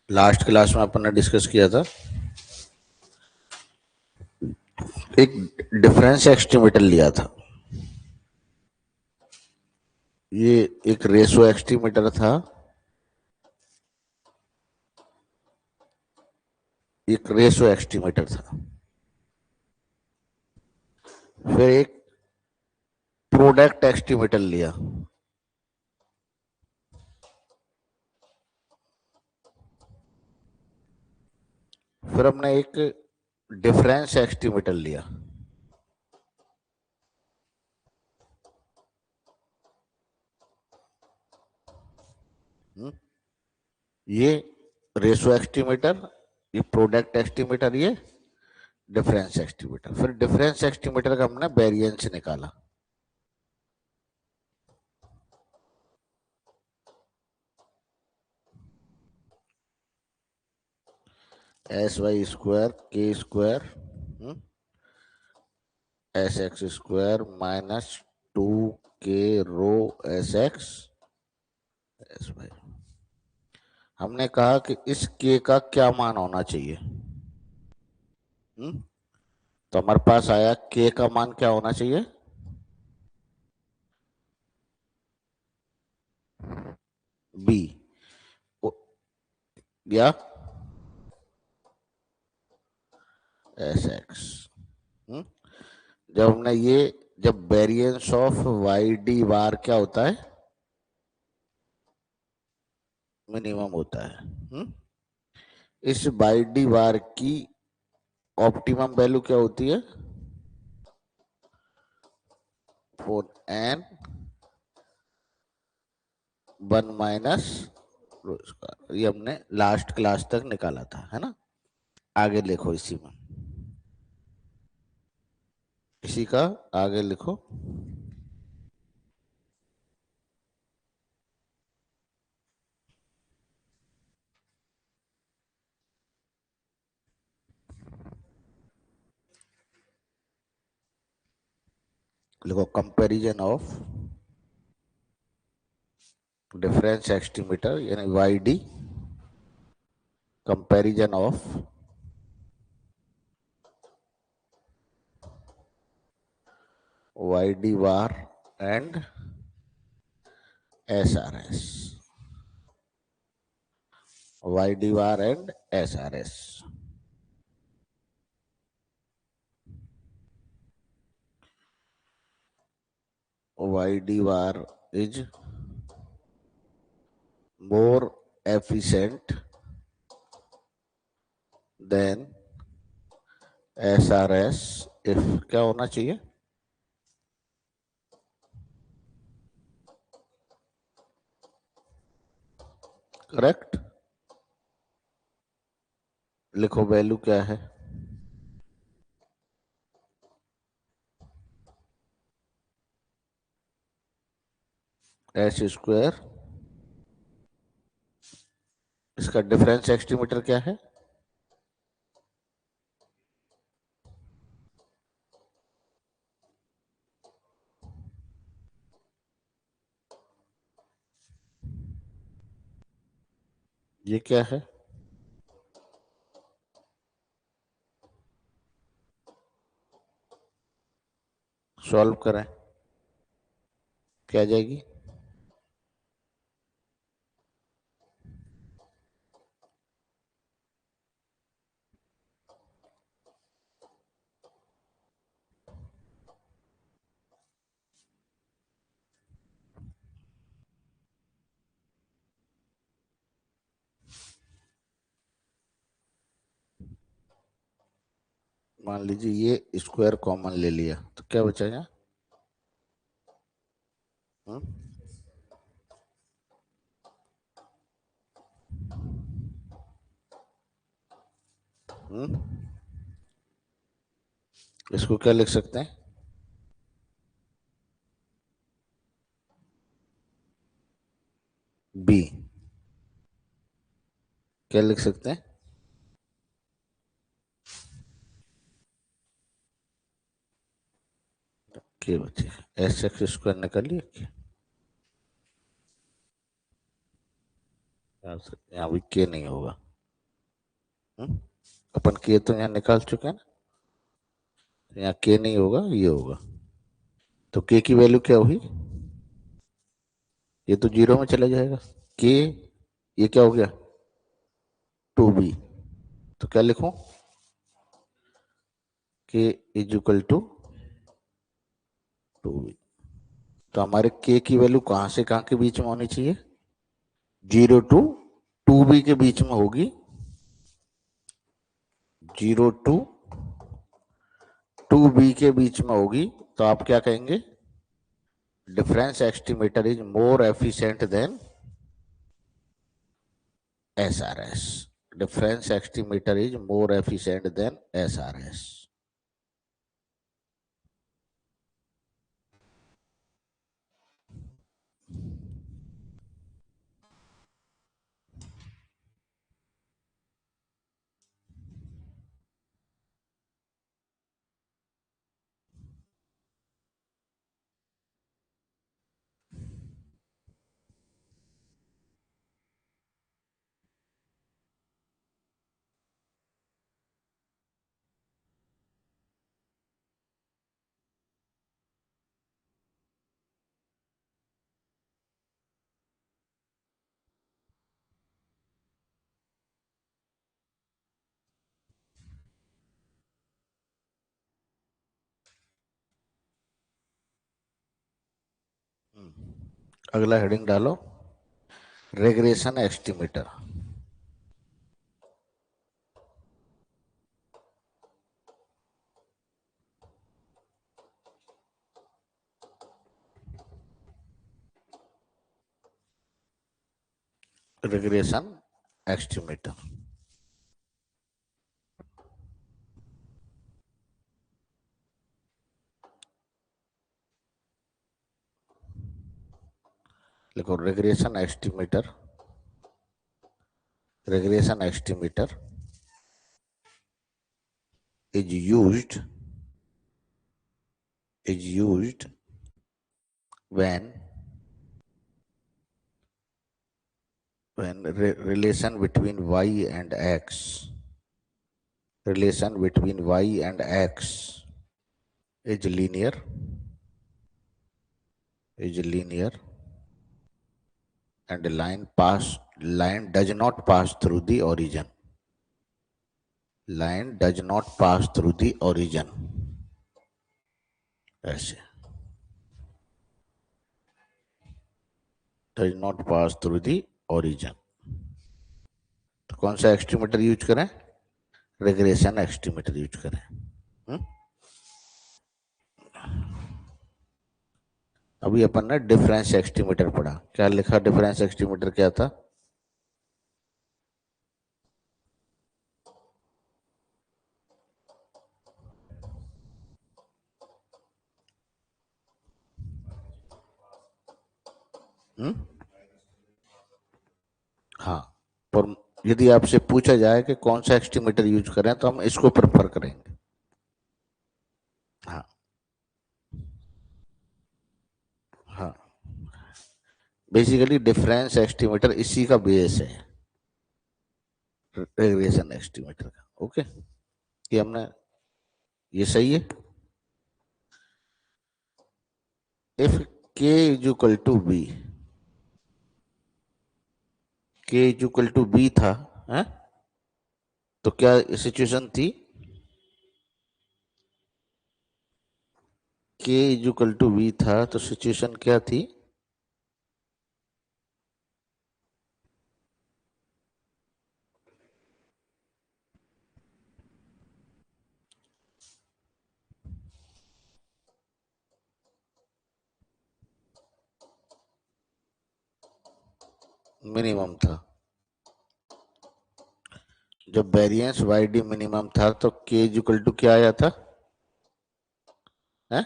Last class में अपन ने discuss किया था एक डिफरेंस एस्टिमेटर लिया था। ये एक रेशो एस्टिमेटर था, एक रेशो एस्टिमेटर था। फिर एक प्रोडक्ट एस्टिमेटर लिया। फिर हमने एक डिफरेंस एस्टिमेटर लिया। हम्म, ये रेशो एस्टिमेटर, ये प्रोडक्ट एस्टिमेटर, ये डिफरेंस एस्टिमेटर। फिर डिफरेंस एस्टिमेटर का हमने वेरिएंस निकाला। एस वाई स्क्वायर के square S X square minus 2 k रो एस एक्स एस वाई। हमने कहा कि इस के का क्या मान होना चाहिए। तो हमारे पास आया के का मान क्या होना चाहिए, बी या एस एक्स। जब हमने ये जब variance of Y D bar क्या होता है, मिनिमम होता है। इस वाई डी बार की ऑप्टिमम वैल्यू क्या होती है, फोर एन 1 - ये हमने लास्ट क्लास तक निकाला था, है ना। आगे लिखो इसी में, इसी का आगे लिखो। लिखो कंपैरिजन ऑफ डिफरेंस एस्टिमेटर यानी Y D, comparison of Y D bar and S R S, Y D bar and S R S. Y D bar is more efficient than SRS if क्या होना चाहिए, correct. लिखो value क्या है, S square. इसका difference estimator क्या है, ये क्या है, सॉल्व करें क्या आ जाएगी, मान लीजिए ये स्क्वायर कॉमन ले लिया तो क्या बचेगा, हम्म? हम्म? इसको क्या लिख सकते हैं, बी। क्या लिख सकते हैं, के बचे, एस एक्स स्क्वायर निकाल लिया। यहाँ भी के नहीं होगा, अपन के तो यहाँ निकाल चुके हैं ना, तो यहाँ के नहीं होगा, ये होगा। तो के की वैल्यू क्या हुई, ये तो जीरो में चला जाएगा। के, ये क्या हो गया, 2b। तो क्या लिखूं, के इज इक्वल टू 2b। तो हमारे के की वैल्यू कहां से कहां के बीच में होनी चाहिए, 0 to 2b के बीच में होगी। 0 to 2b के बीच में होगी। तो आप क्या कहेंगे, difference estimator is more efficient then SRS। Difference estimator is more efficient then SRS। अगला हेडिंग डालो, रेग्रेशन एस्टिमेटर। रिग्रेशन एस्टिमेटर, देखो regression estimator is used when relation between y and x, relation between y and x is linear, and line does not pass through the origin, line does not pass through the origin। ऐसे does not pass through the origin। तो कौन सा estimator use करें, regression estimator use करें। हुँ? अभी अपन ने difference estimator पढ़ा, क्या लिखा, डिफरेंस एस्टिमेटर क्या था, हाँ। पर यदि आपसे पूछा जाए कि कौन सा एस्टिमेटर यूज करें तो हम इसको प्रेफर करेंगे। हाँ हाँ, बेसिकली डिफरेंस एस्टिमेटर इसी का बेस है, रेग्रेशन एस्टिमेटर का। ओके, ये हमने, ये सही है। इफ के इज इक्वल टू बी, के इज इक्वल टू बी था, है? तो क्या सिचुएशन थी, के इज इक्वल टू बी था तो सिचुएशन क्या थी, मिनिमम था। जब वेरिएंस वाई डी मिनिमम था तो के इज इक्वल टू क्या आया था, है?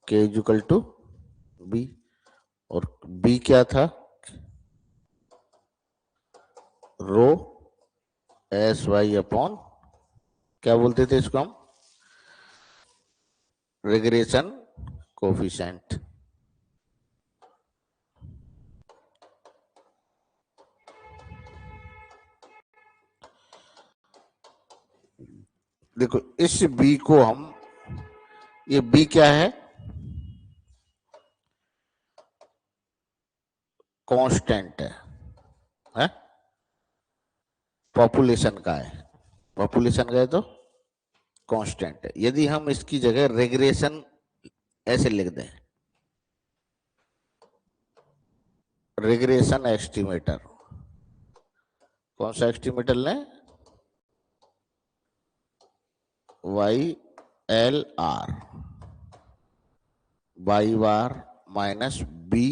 के इज इक्वल टू बी, और बी क्या था, रो एस वाई अपॉन, क्या बोलते थे इसको हम, रिग्रेशन कोफिशिएंट। देखो इस बी को हम, ये बी क्या कांस्टेंट है? पॉपुलेशन का है, पॉपुलेशन का है तो कांस्टेंट है। यदि हम इसकी जगह रेग्रेशन ऐसे लिख दें, रेग्रेशन एस्टिमेटर, कौन सा एस्टिमेटर लें? YLR, Y bar minus B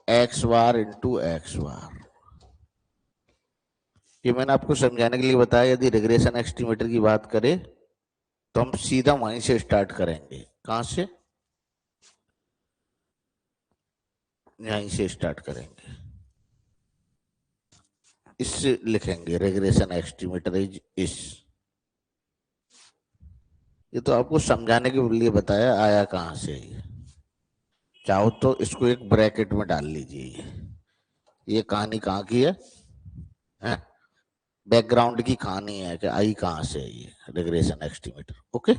X bar into x बार। ये मैंने आपको समझाने के लिए बताया। यदि रेग्रेशन एस्टिमेटर की बात करें तो हम सीधा वहीं से स्टार्ट करेंगे। कहां से? यहीं से स्टार्ट करेंगे, इससे लिखेंगे रेग्रेशन एस्टिमेटर इज इस। ये तो आपको समझाने के लिए बताया, आया कहां से ये। चाहो तो इसको एक ब्रैकेट में डाल लीजिए। ये कहानी कहाँ की है? बैकग्राउंड की कहानी है कि आई कहां से है ये रेग्रेशन एस्टिमेटर। ओके,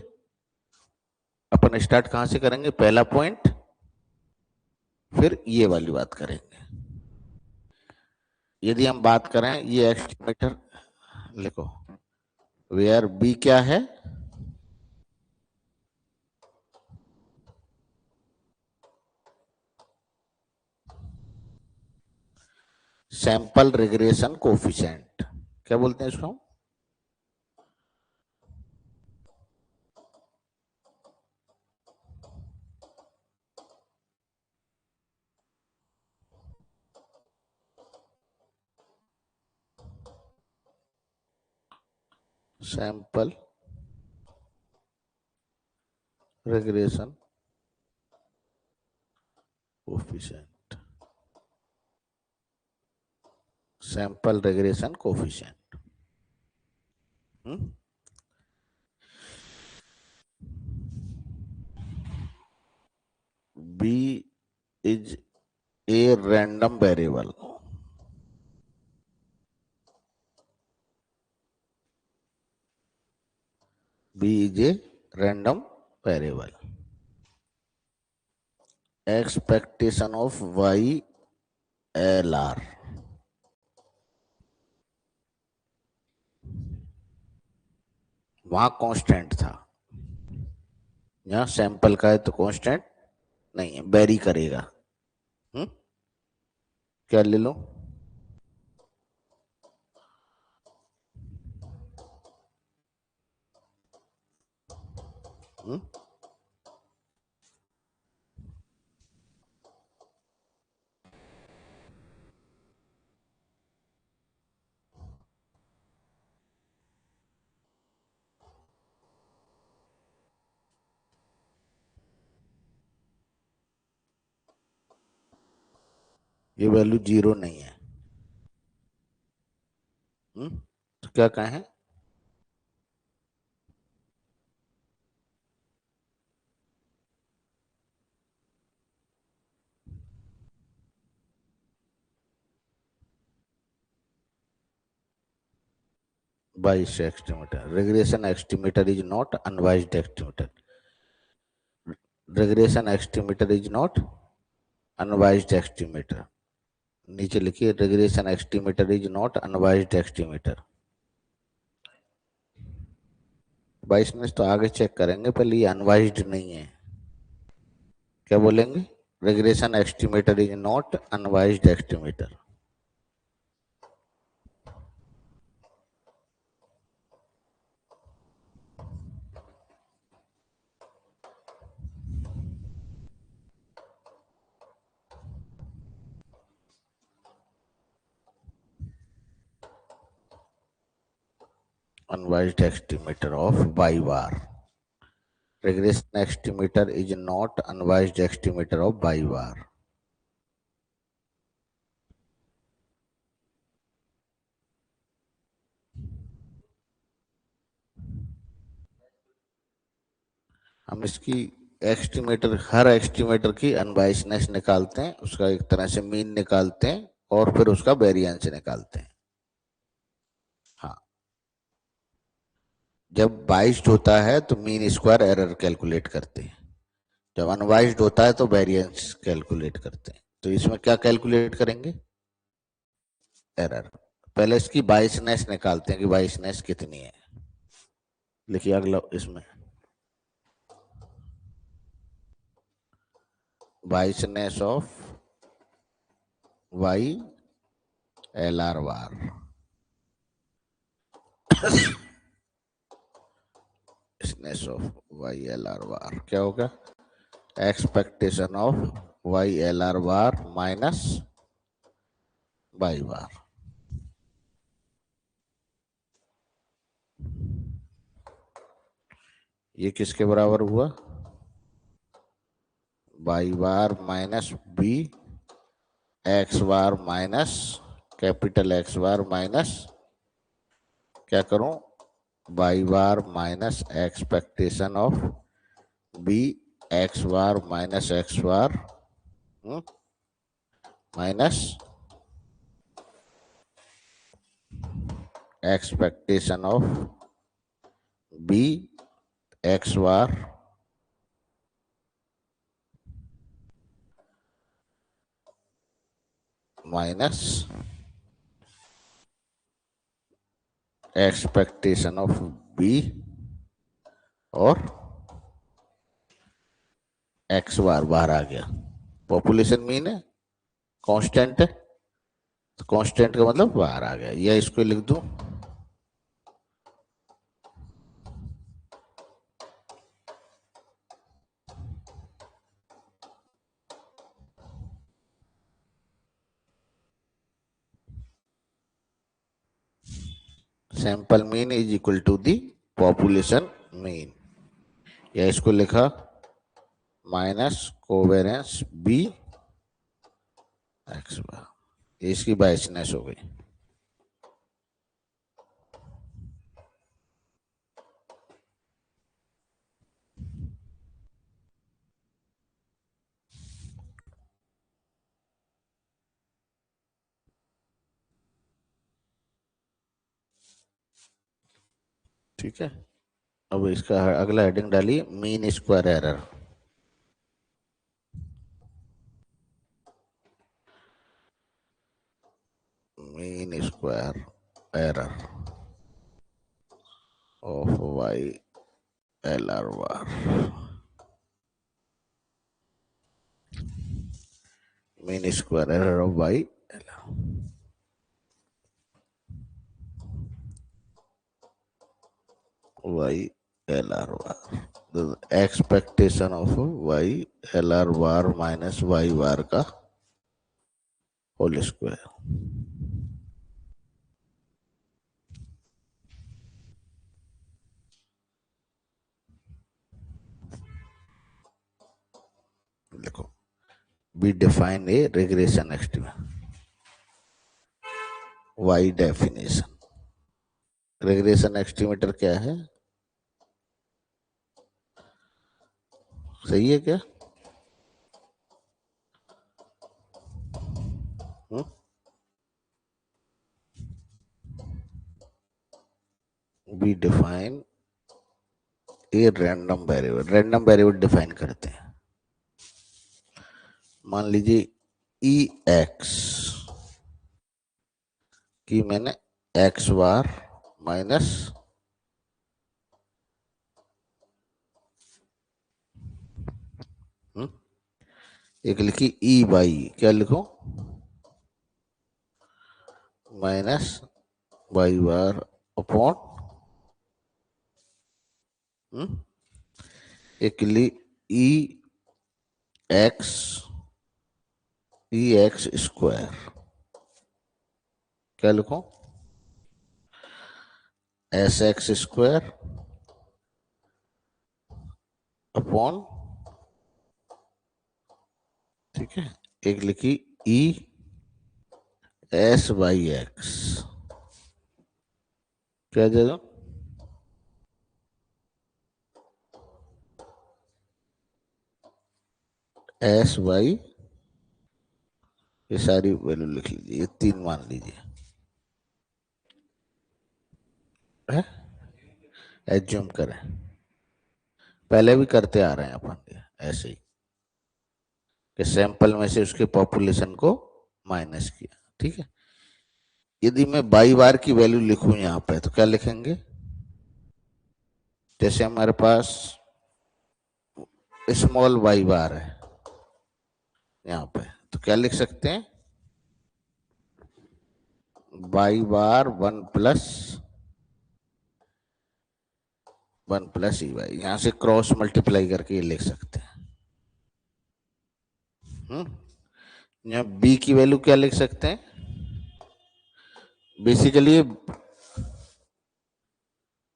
अपन स्टार्ट कहां से करेंगे? पहला पॉइंट, फिर ये वाली बात करेंगे। यदि हम बात करें ये एस्टिमेटर, लिखो वेयर बी क्या है? Sample regression coefficient. क्या बोलते हैं इसको हम? Sample regression coefficient, sample regression coefficient. B is a random variable. B is a random variable. Expectation of YLR, वहां कांस्टेंट था, यहाँ सैंपल का है तो कांस्टेंट नहीं है, वेरी करेगा। हम्म क्या ले लो? हम्म ये वैल्यू 0 नहीं है। तो क्या कहें? Biased estimator. Regression estimator is not unbiased estimator. Regression estimator is not unbiased estimator. नीचे लिखिए regression estimator is not unbiased estimator. बाइसनेस तो आगे चेक करेंगे, पहले ये अनवाइज्ड नहीं है। क्या बोलेंगे? Regression estimator is not unbiased estimator. Unbiased estimator of Y bar. Regression estimator is not unbiased estimator of Y bar. हम इसकी एस्टिमेटर, हर एस्टिमेटर की अनबायसनेस निकालते हैं, उसका एक तरह से मीन निकालते हैं और फिर उसका वेरिएंस निकालते हैं। हाँ, जब बाइस्ड होता है तो मीन स्क्वायर एरर कैलकुलेट करते हैं, जब अनवाइज्ड होता है तो वेरिएंस कैलकुलेट करते हैं। तो इसमें क्या कैलकुलेट करेंगे? एरर। पहले इसकी बाइसनेस निकालते हैं कि बाइसनेस कितनी है। लिखिए अगला इसमें biasedness of Y L R bar, biasedness of Y L R bar क्या होगा? Expectation of Y L R bar minus Y bar. ये किसके बराबर हुआ? Y bar minus B X bar minus capital X bar minus क्या करूं? Y bar minus expectation of B X bar minus X bar minus expectation of B X bar minus expectation of B और X bar बाहर आ गया। Population mean है, constant है, तो constant का मतलब बाहर आ गया। या इसको लिख दूं sample mean is equal to the population mean, या इसको लिखा minus covariance B X bar. इसकी बाइसनेस हो गई। ठीक है, अब इसका अगला हेडिंग डालिए mean square error. Mean square error of Y L R bar, mean square error of Y Y L R bar, expectation of Y L R bar minus Y bar का whole square. देखो, we define a regression estimate, y definition। regression estimator क्या है? सही है क्या? हुँ? we define a random variable, random variable define करते हैं। मान लीजिए ई एक्स की मैंने एक्स बार माइनस एक लिखी ई वाई, क्या लिखो? माइनस वाई बार अपॉन एक ली ई एक्स, ई एक्स स्क्वायर, क्या लिखो? एस एक्स स्क्वायर अपॉन, ठीक है, एक लिखी ई एस बाई एक्स, क्या जाएगा? एस बाई, ये सारी वैल्यू लिख लीजिए, ये तीन मान लीजिए है। एज्यूम करें, पहले भी करते आ रहे हैं अपन ऐसे ही, कि सैंपल में से उसके पॉपुलेशन को माइनस किया। ठीक है, यदि मैं बाई बार की वैल्यू लिखूं यहाँ पे तो क्या लिखेंगे? जैसे हमारे पास स्मॉल वाई बार है यहाँ पे, तो क्या लिख सकते हैं? Y bar one plus E Y, यहां से क्रॉस मल्टीप्लाई करके ये लिख सकते हैं। यहाँ बी की वैल्यू क्या लिख सकते हैं? बेसिकली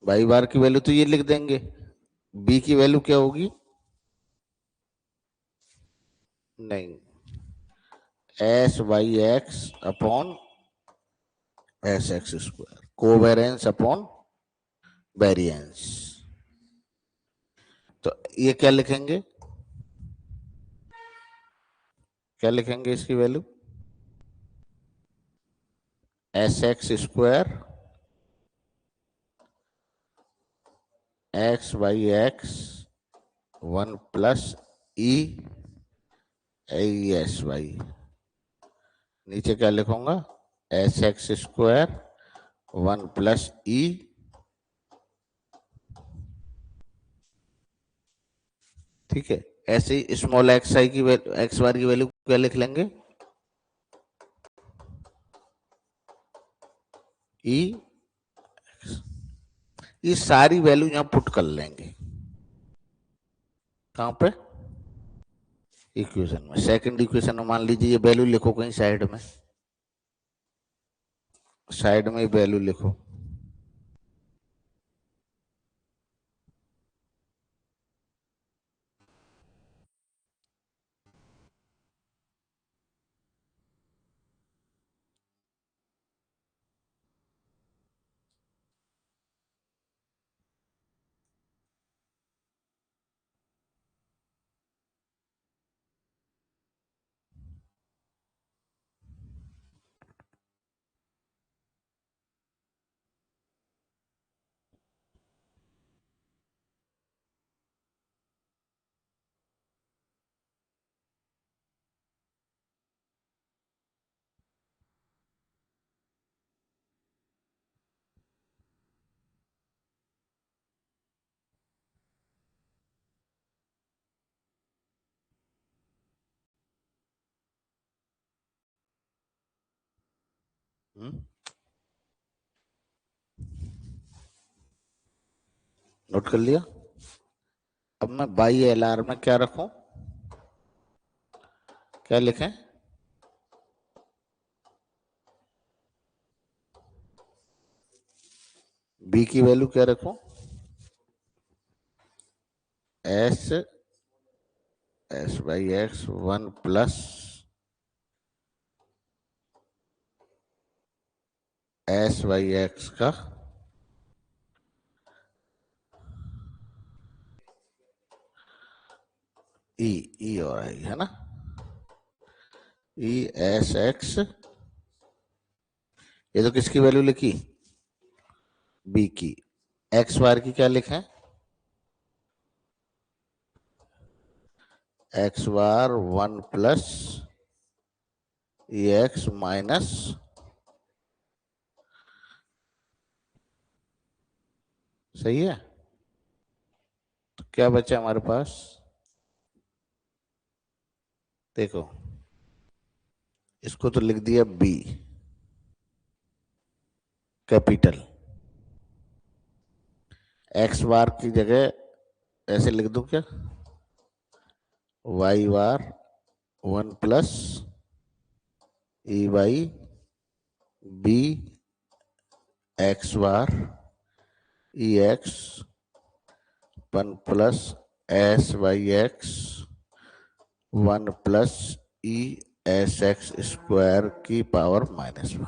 वाई बार की वैल्यू तो ये लिख देंगे, बी की वैल्यू क्या होगी? नहीं, S Y X upon S X square, covariance upon variance. तो ये क्या लिखेंगे? क्या लिखेंगे इसकी value? S X square X Y X one plus E S Y, नीचे क्या लिखूंगा? S X square one plus E, ठीक है। ऐसे ही स्मॉल एक्स आई की वैल्यू, एक्स बार की वैल्यू क्या लिख लेंगे? ई, ये सारी वैल्यू यहां पुट कर लेंगे। कहां पे? इक्वेशन में, सेकंड इक्वेशन में मान लीजिए ये वैल्यू लिखो कहीं साइड में, साइड में वैल्यू लिखो। नोट कर लिया? अब मैं बाई एल आर में क्या रखूं? क्या लिखें? बी की वैल्यू क्या रखूं? S S by x one plus S by x का ई, ई और आई है ना, ई एस एक्स, ये तो किसकी वैल्यू लिखी? बी की। एक्स बार की क्या लिखें? एक्स बार वन प्लस ई एक्स माइनस, सही है। तो क्या बचा हमारे पास? देखो, इसको तो लिख दिया बी कैपिटल, एक्स बार की जगह ऐसे लिख दूं क्या? Y bar one plus E Y B X bar E X one plus S Y X one plus E S X square की पावर माइनस वन।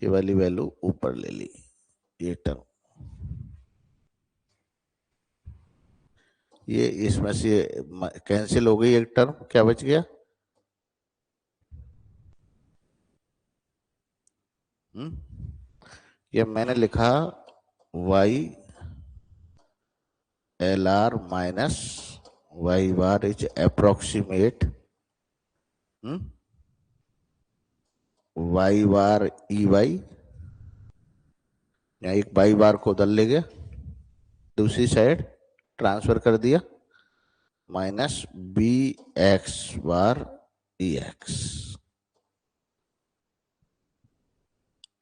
ये वाली वैल्यू ऊपर ले ली, ये टर्म, ये इसमें से कैंसिल हो गई एक टर्म, क्या बच गया? ये मैंने लिखा Y L R minus Y bar is approximate Y bar E Y, या एक वाई बार को उधर ले गया, दूसरी साइड ट्रांसफर कर दिया, minus B X bar E x.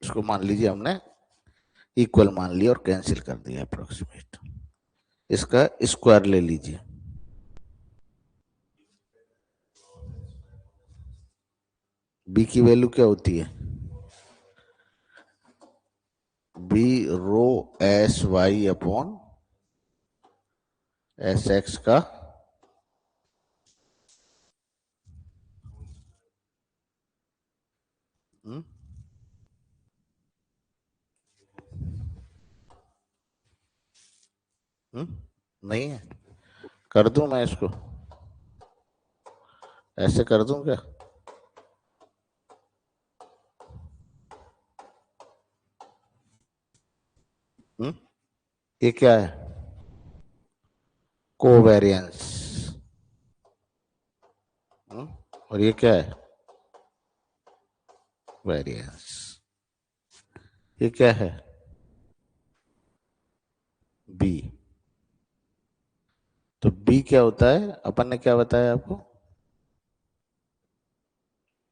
इसको मान लीजिए हमने इक्वल मान लिया और कैंसिल कर दिया अप्रोक्सीमेट। इसका स्क्वायर ले लीजिए। बी की वैल्यू क्या होती है? B rho S Y upon S X का हुँ? नहीं है? कर दूं मैं इसको, ऐसे कर दूं क्या? हुँ? ये क्या है? कोवेरियंस। और ये क्या है? वेरियंस। ये क्या है? बी। तो बी क्या होता है अपन ने क्या बताया आपको?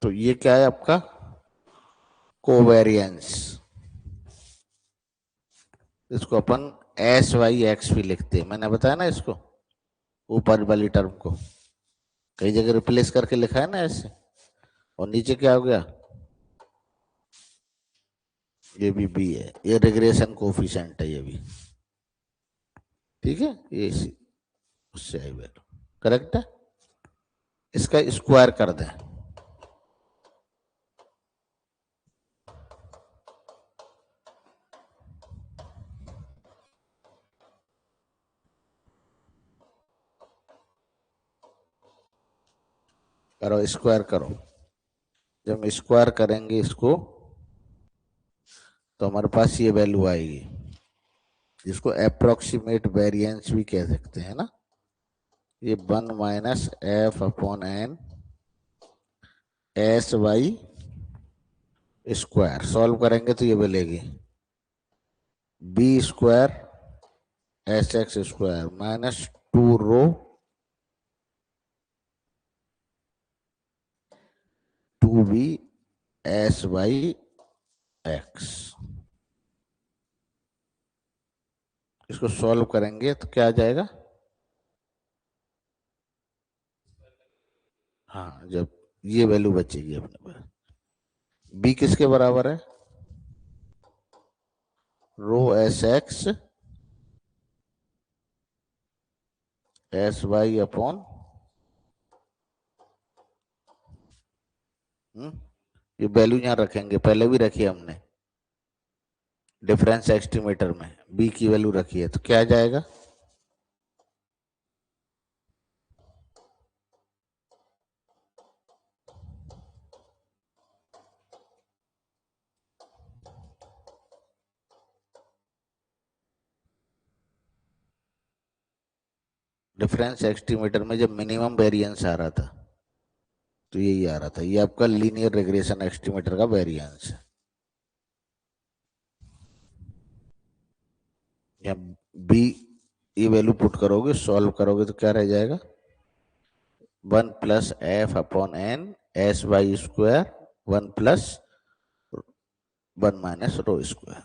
तो ये क्या है आपका? कोवेरियंस। इसको अपन एस वाई एक्स भी लिखते हैं, मैंने बताया ना इसको, ऊपर वाली टर्म को कई जगह रिप्लेस करके लिखा है ना ऐसे। और नीचे क्या हो गया? ये भी बी है, ये रिग्रेशन कोफिशिएंट है ये भी। ठीक है, ये उससे आई वैल्यू करेक्ट है। इसका स्क्वायर कर दें। करो स्क्वायर करो। जब स्क्वायर करेंगे इसको तो हमारे पास ये वैल्यू आएगी, जिसको अप्रोक्सीमेट वेरिएंस भी कह सकते हैं ना। ये 1 - f/n S Y square solve करेंगे तो ये मिलेगी B square S X square minus 2 B S Y X. इसको सॉल्व करेंगे तो क्या आ जाएगा? हाँ, जब ये वैल्यू बचेगी अपने पास, बी किसके बराबर है? Rho S X S Y upon ये वैल्यू यहाँ रखेंगे, पहले भी रखी है हमने डिफरेंस एस्टिमेटर में, बी की वैल्यू रखी है तो क्या आ जाएगा? डिफरेंस एस्टिमेटर में जब मिनिमम वेरिएंस आ रहा था तो यही आ रहा था, ये आपका लीनियर रिग्रेशन एस्टिमेटर का वेरिएंस है। या बी ये वैल्यू पुट करोगे, सॉल्व करोगे तो क्या रह जाएगा? 1 + f/n एस वाई स्क्वायर 1 + 1 - रो स्क्वायर।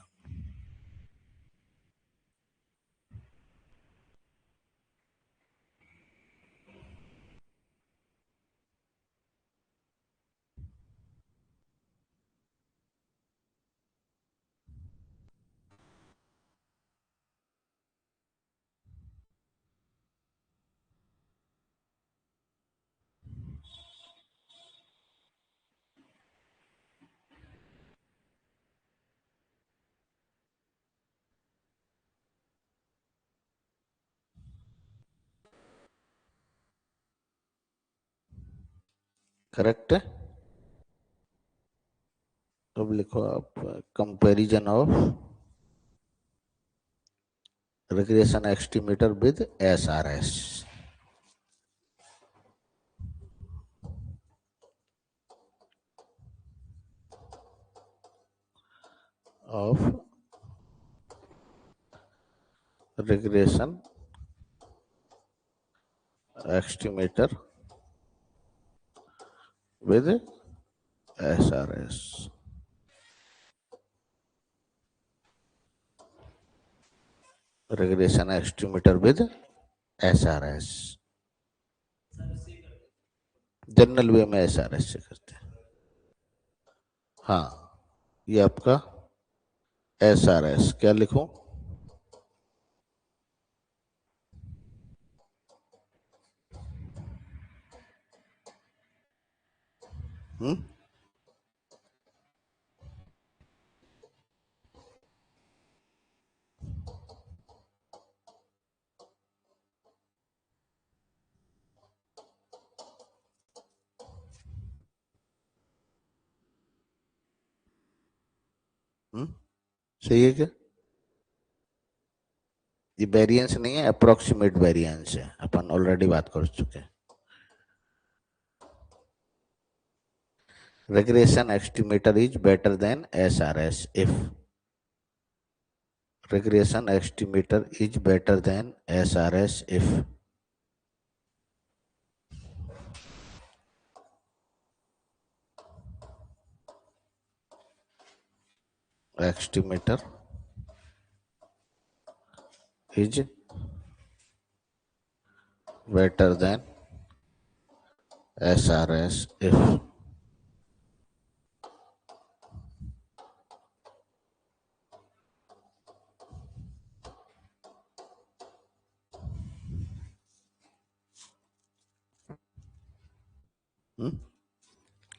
करेक्ट है। अब लिखो आप comparison of regression estimator with SRS of regression estimator with SRS. Regression estimator with SRS. General वे में SRS से करते हैं. हाँ, ये आपका SRS क्या लिखूं? हम्म सही है क्या? ये वेरिएंस नहीं है, अप्रोक्सीमेट वेरिएंस है, अपन ऑलरेडी बात कर चुके हैं. regression estimator is better than SRS if regression estimator is better than SRS if estimator is better than SRS if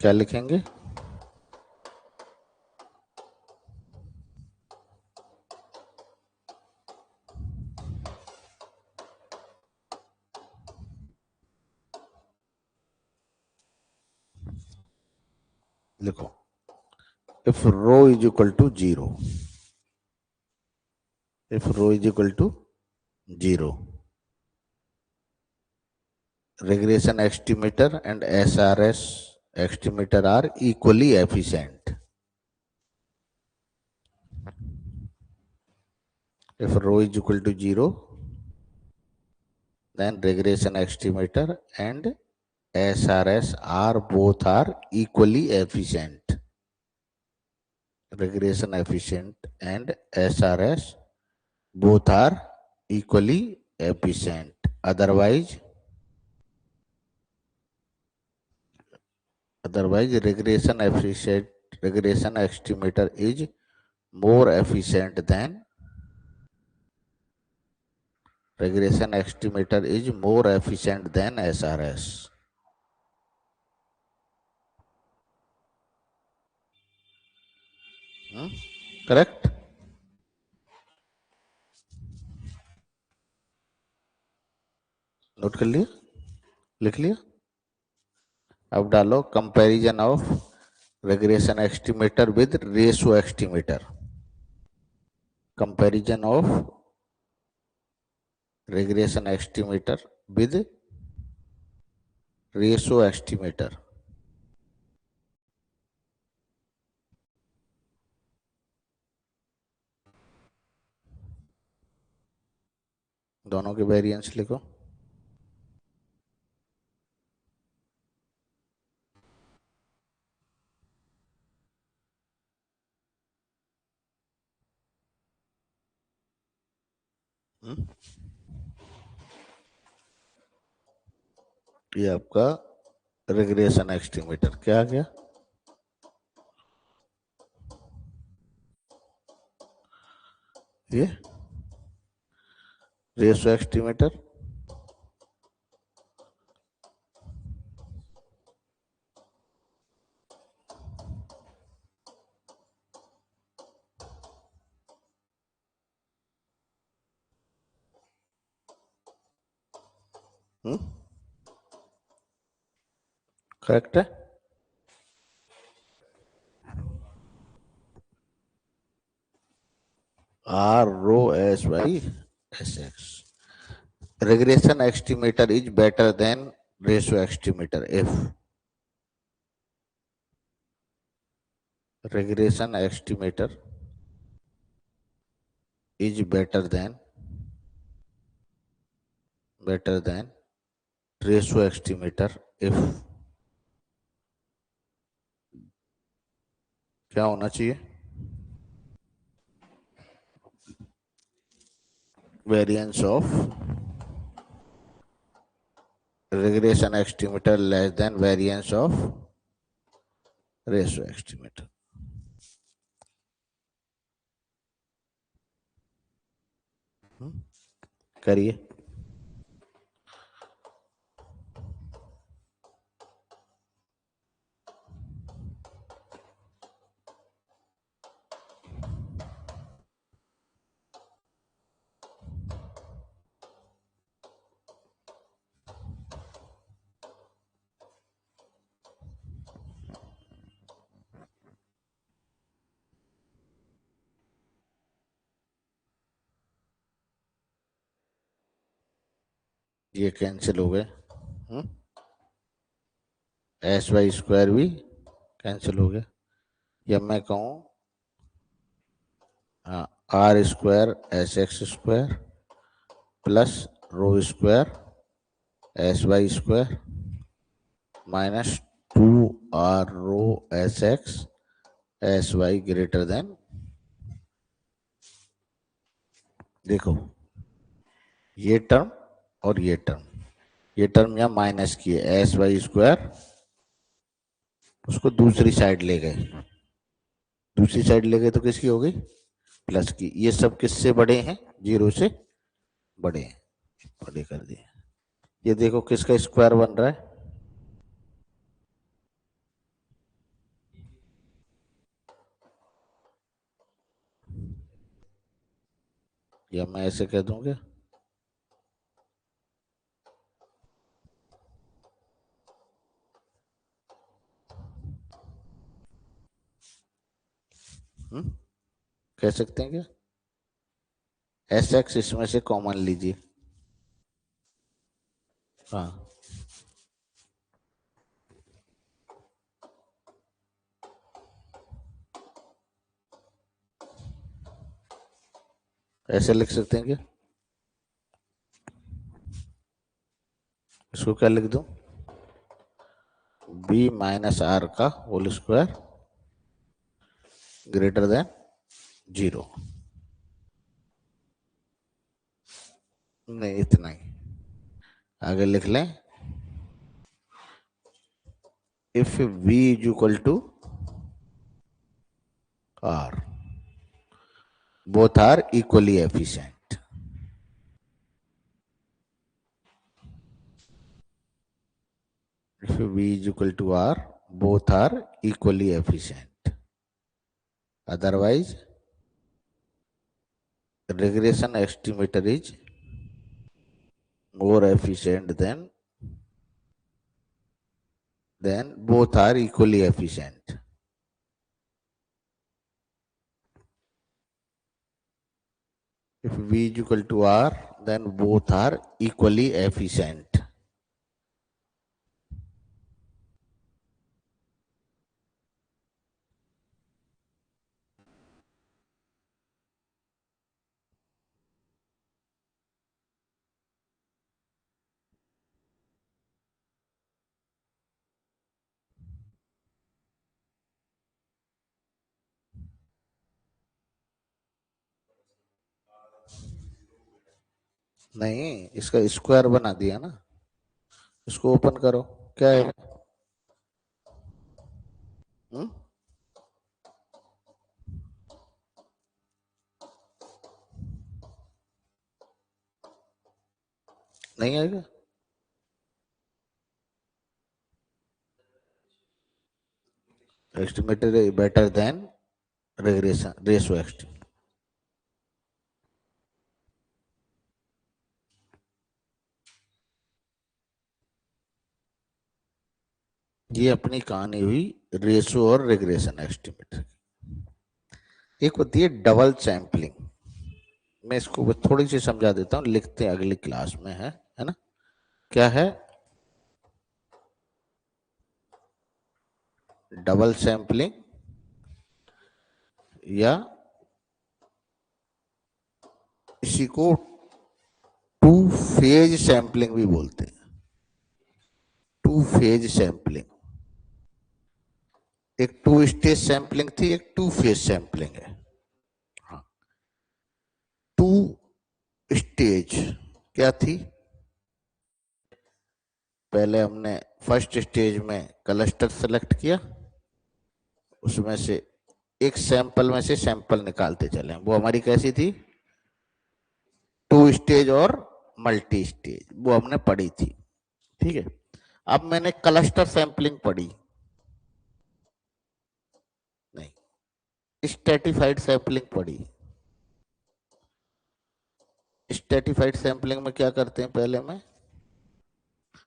क्या लिखेंगे? लिखो if rho is equal to 0, if rho is equal to 0, regression estimator and SRS estimator are equally efficient. If rho is equal to 0, then regression estimator and SRS are both are equally efficient. Regression efficient and SRS both are equally efficient. Otherwise regression estimator is more efficient than SRS. Correct? Note कर लिया? लिख लिया? अब डालो comparison of regression estimator with ratio estimator. Comparison of regression estimator with ratio estimator. दोनों के variance लिखो. ये आपका रिग्रेशन एस्टिमेटर क्या आ गया? ये रेशियो एस्टिमेटर करेक्ट है? R rho S by Sx. Regression estimator is better than ratio estimator if regression estimator is better than ratio estimator if क्या होना चाहिए variance of regression estimator less than variance of ratio estimator. करिए ये cancel हो गए S Y square भी cancel हो गया या मैं कहूँ R square S X square plus rho square S Y square minus 2r rho S X S Y greater than देखो ये टर्म और ये टर्म यहाँ माइनस किए एस वाई स्क्वायर उसको दूसरी साइड ले गए तो किसकी हो गई प्लस की ये सब किससे बड़े हैं 0 से बड़े हैं बड़े कर दिए ये देखो किसका स्क्वायर बन रहा है या मैं ऐसे कह दूंगा कह सकते हैं क्या एस एक्स इसमें से कॉमन लीजिए हाँ ऐसे लिख सकते हैं क्या इसको क्या लिख दूं बी माइनस आर का होल स्क्वायर ग्रेटर देन 0 नहीं इतना ही आगे लिख लें if v is equal to r both are equally efficient if v is equal to r both are equally efficient otherwise regression estimator is more efficient than both are equally efficient if v is equal to r then both are equally efficient नहीं इसका square बना दिया ना इसको open करो क्या है हुँ? नहीं आएगा estimated better than regression ratio estimate ये अपनी कहानी हुई रेशो और रिग्रेशन एस्टिमेट एक होती है डबल सैंपलिंग मैं इसको बस थोड़ी सी समझा देता हूँ, लिखते हैं अगली क्लास में, है ना। क्या है डबल सैंपलिंग, या इसी को टू फेज सैंपलिंग भी बोलते हैं। टू फेज सैंपलिंग, एक टू स्टेज सैंपलिंग थी, एक टू फेज सैंपलिंग है। हाँ, टू स्टेज क्या थी? पहले हमने फर्स्ट स्टेज में क्लस्टर सेलेक्ट किया, उसमें से एक सैंपल में से सैंपल निकालते चले, वो हमारी कैसी थी? टू स्टेज और मल्टी स्टेज, वो हमने पढ़ी थी। ठीक है, अब मैंने क्लस्टर सैंपलिंग पढ़ी नहीं, स्ट्रेटिफाइड सैंपलिंग पढ़ी। स्ट्रेटिफाइड सैंपलिंग में क्या करते हैं? पहले में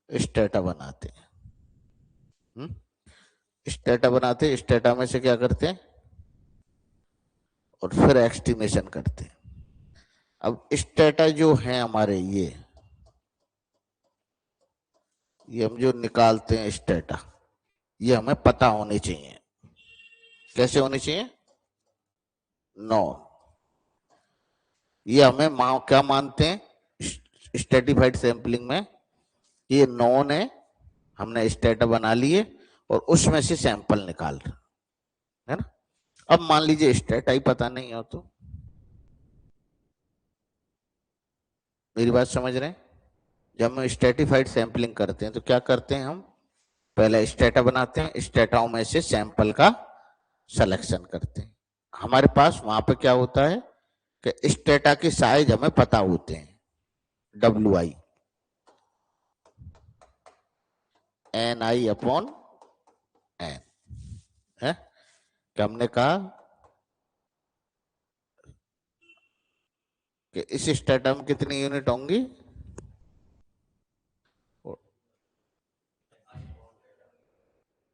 स्टेटा बनाते हैं। स्टेटा बनाते, स्टेटा में से क्या करते हैं? और फिर एस्टिमेशन करते हैं। अब स्टेटा जो है हमारे, ये हम जो निकालते हैं स्टेटा, ये हमें पता होनी चाहिए। कैसे होनी चाहिए? नो, ये हमें क्या मानते हैं स्ट्रेटिफाइड सैंपलिंग में? ये नॉन है, हमने स्टेटा बना लिए और उसमें से सैंपल निकाल रहे, है ना। अब मान लीजिए स्टेटा ही पता नहीं हो, तो मेरी बात समझ रहे हैं? जब हम स्ट्रेटिफाइड सैंपलिंग करते हैं तो क्या करते हैं? हम पहले स्टेटा बनाते हैं, स्टेटाओं में से सैंपल का सिलेक्शन करते हैं। हमारे पास वहां पे क्या होता है कि स्टेटा के साइज हमें पता होते हैं, WI NI/N है। क्या हमने कहा कि इस स्टेटा में कितनी यूनिट होंगी?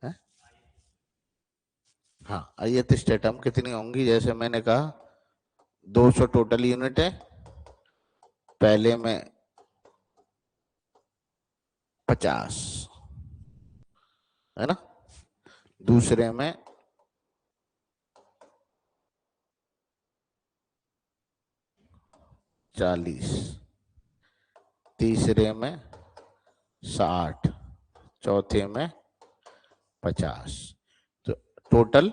है? हाँ, आइए तो स्टेटा में कितनी होंगी? जैसे मैंने कहा 200 टोटल यूनिट है, पहले में 50, है ना, दूसरे में 40, तीसरे में 60, चौथे में 50, तो टोटल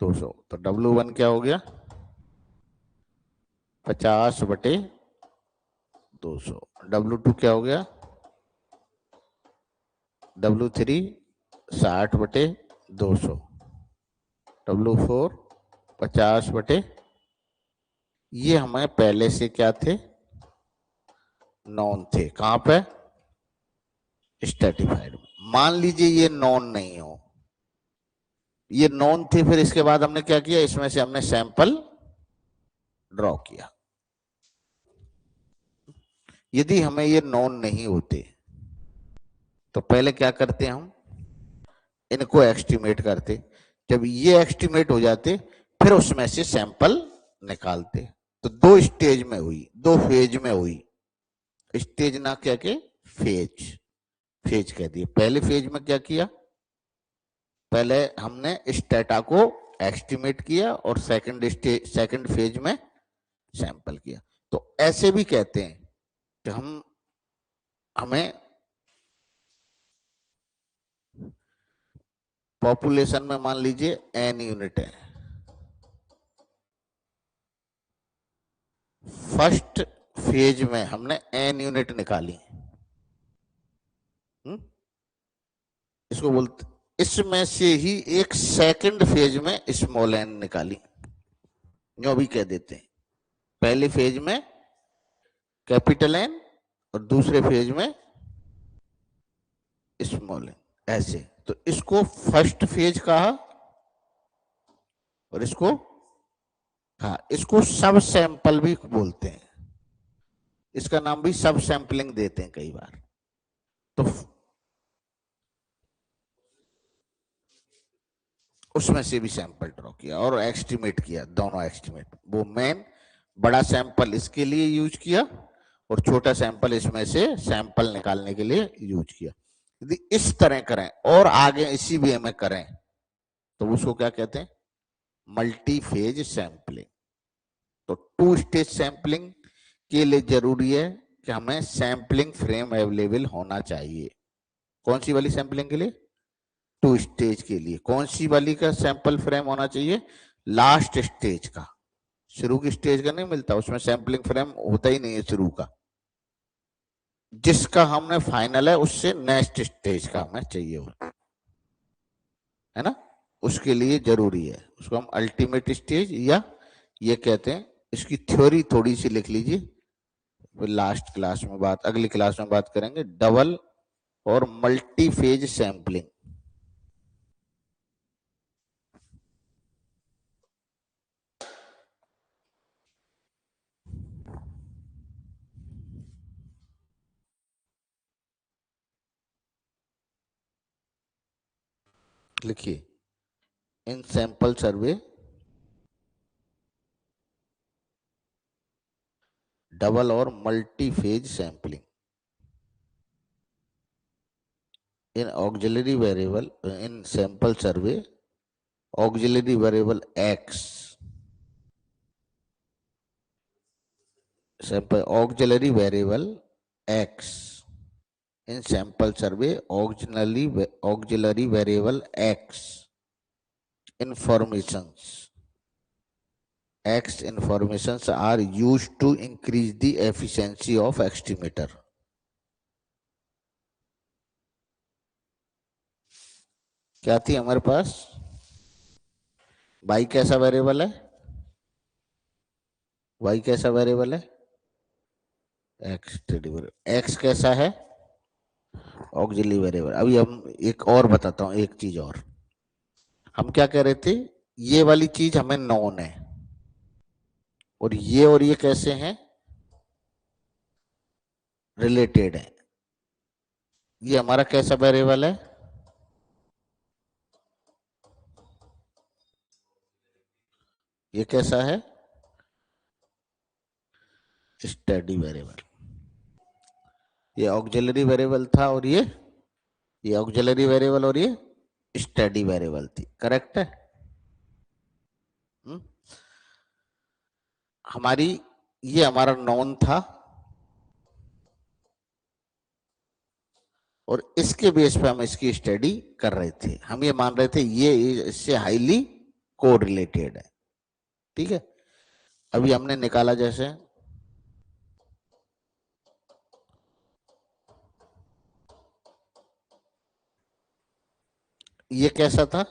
200। तो W1 क्या हो गया? 50/200। W2 क्या हो गया? W3 60/200। W4 50/, ये हमें पहले से क्या थे? नॉन थे। कहां पे? स्ट्रेटिफाइड में। मान लीजिए ये नॉन नहीं हो, ये नॉन थे, फिर इसके बाद हमने क्या किया? इसमें से हमने सैंपल ड्रॉ किया। यदि हमें ये नॉन नहीं होते तो पहले क्या करते हम? इनको एस्टिमेट करते। जब ये एस्टिमेट हो जाते, फिर उसमें से सैंपल निकालते। तो दो स्टेज में हुई, दो फेज में हुई। स्टेज ना क्या के, फेज, फेज कह दिए। पहले फेज में क्या किया? पहले हमने स्टेटा को एस्टिमेट किया और सेकंड स्टेज, सेकंड फेज में सैंपल किया। तो ऐसे भी कहते हैं कि हमें पॉपुलेशन में मान लीजिए n यूनिट है, फर्स्ट फेज में हमने n यूनिट निकाली। इसको बोलते, इसमें से ही एक सेकंड फेज में स्मॉल एन निकाली, जो भी कह देते हैं। पहले फेज में कैपिटल एन और दूसरे फेज में स्मॉल एन, ऐसे। तो इसको फर्स्ट फेज कहा और इसको, हाँ, इसको सब सैंपल भी बोलते हैं। इसका नाम भी सब सैंपलिंग देते हैं कई बार। तो उसमें से भी सैंपल ड्रॉ किया और एस्टिमेट किया, दोनों एस्टिमेट। वो मेन बड़ा सैंपल इसके लिए यूज किया और छोटा सैंपल इसमें से सैंपल निकालने के लिए यूज किया। यदि इस तरह करें और आगे इसी वे में करें तो उसको क्या कहते हैं, मल्टी फेज सैंपलिंग। तो टू स्टेज सैंपलिंग के लिए जरूरी है कि हमें सैंपलिंग फ्रेम अवेलेबल होना चाहिए। कौन सी वाली सैंपलिंग के लिए, टू स्टेज के लिए कौन सी वाली का सैंपल फ्रेम होना चाहिए, लास्ट स्टेज का। शुरू की स्टेज का नहीं मिलता, उसमें सैंपलिंग फ्रेम होता ही नहीं है शुरू का। जिसका हमने फाइनल है उससे नेक्स्ट स्टेज का हमें चाहिए है ना, उसके लिए जरूरी है। उसको हम अल्टीमेट स्टेज या ये कहते हैं। इसकी थ्योरी थोड़ी सी लिख लीजिए, फिर लास्ट क्लास में बात, अगली क्लास में बात करेंगे। डबल और मल्टी फेज सैंपलिंग। लिखिए, इन सैंपल सर्वे डबल और multi phase sampling in auxiliary variable in sample survey, auxiliary variable x, sample auxiliary variable x in sample survey, auxiliary variable x informations are used to increase the efficiency of estimator. क्या थी हमारे पास, y कैसा variable है, y कैसा variable है, x कैसा है, auxiliary variable. अभी हम एक और बताता हूं, एक चीज और। हम क्या कह रहे थे, ये वाली चीज हमें नॉन है और ये कैसे हैं, रिलेटेड है। ये हमारा कैसा वेरिएबल है, ये कैसा है, स्टडी वेरिएबल। ये ऑक्सिलरी वेरिएबल था और ये ऑक्सिलरी वेरिएबल और ये स्टडी वेरिएबल थी, करेक्ट है। हमारी ये हमारा नॉन था और इसके बेस पे हम इसकी स्टडी कर रहे थे। हम ये मान रहे थे ये इससे हाईली कोरिलेटेड है, ठीक है। अभी हमने निकाला, जैसे ये कैसा था,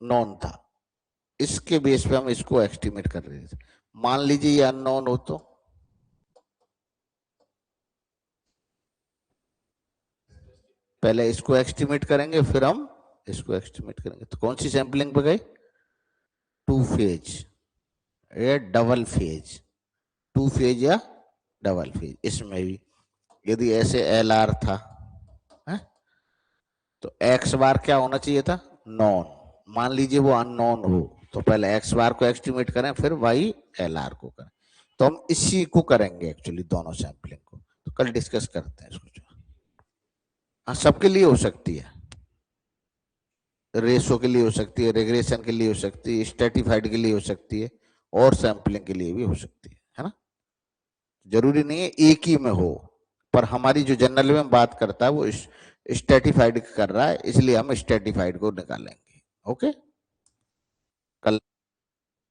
नॉन था, इसके बेस पे हम इसको एस्टिमेट कर रहे थे। मान लीजिए ये अननोन हो तो पहले इसको एस्टिमेट करेंगे, फिर हम इसको एस्टिमेट करेंगे। तो कौन सी सैंपलिंग पे गए, टू फेज या डबल फेज, टू फेज या डबल फेज। इसमें भी यदि ऐसे एल आर था है? तो एक्स बार क्या होना चाहिए था, नॉन। मान लीजिए वो अननोन हो तो पहले एक्स बार को एस्टिमेट करें, फिर वाई एल आर को करें। तो हम इसी को करेंगे एक्चुअली, दोनों सैंपलिंग को। तो कल डिस्कस करते हैं इसको। हाँ, सबके लिए हो सकती है, रेशो के लिए हो सकती है, रिग्रेशन के लिए हो सकती है, स्ट्रेटिफाइड के लिए हो सकती है, और सैंपलिंग के लिए भी हो सकती है ना। जरूरी नहीं है एक ही में हो, पर हमारी जो जनरल में बात करता है वो स्ट्रेटिफाइड कर रहा है, इसलिए हम स्ट्रेटिफाइड को निकालेंगे। ओके।